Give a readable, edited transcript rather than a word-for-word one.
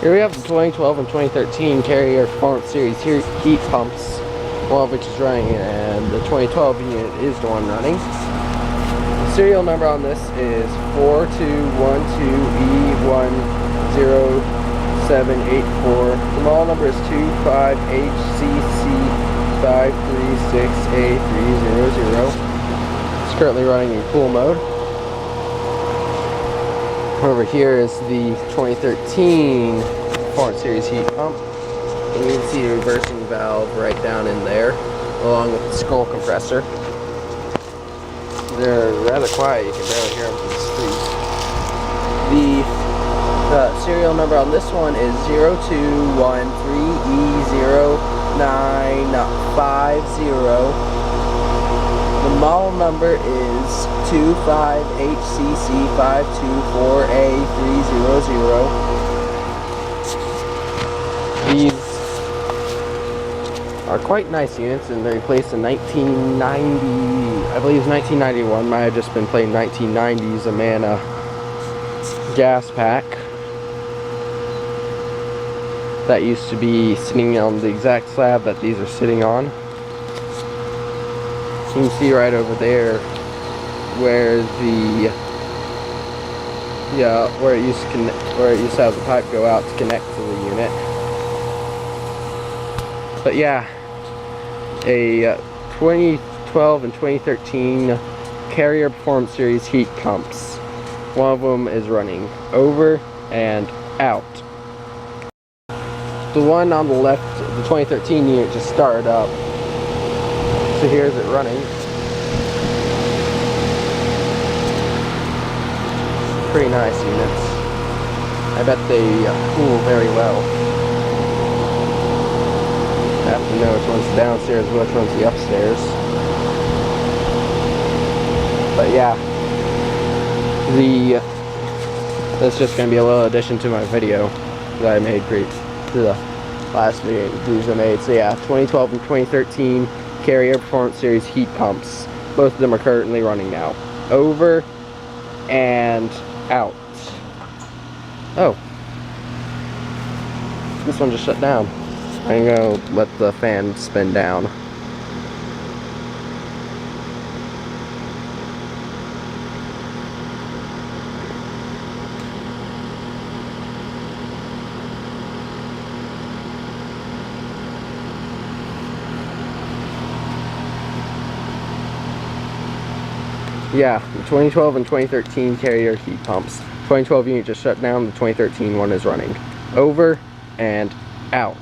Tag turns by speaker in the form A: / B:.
A: Here we have the 2012 and 2013 Carrier Performance Series heat pumps, one of which is running, and the 2012 unit is the one running. The serial number on this is 4212E100784. The model number is 25HCC536A300. It's currently running in cool mode. Over here is the 2013 Performance Series heat pump. And you can see the reversing valve right down in there, along with the scroll compressor. They're rather quiet, you can barely hear them from the street. The serial number on this one is 0213E0950. The model number is 25HCC524A300. These are quite nice units, and they're replaced in 1990, I believe it's 1991, might have just been playing 1990s Amana gas pack that used to be sitting on the exact slab that these are sitting on. You can see right over there where where it used to have the pipe go out to connect to the unit. But yeah, a 2012 and 2013 Carrier Performance Series heat pumps. One of them is running over and out. The one on the left, the 2013 unit, just started up. So here's it running. Pretty nice units. I bet they cool very well. I have to know which one's downstairs and which one's the upstairs. But yeah, that's just going to be a little addition to my video that I made to the last video these I made. So yeah, 2012 and 2013 Carrier Performance Series heat pumps. Both of them are currently running now. Over and out. Oh, this one just shut down. I'm gonna let the fan spin down. Yeah, the 2012 and 2013 Carrier heat pumps. 2012 unit just shut down, the 2013 one is running. Over and out.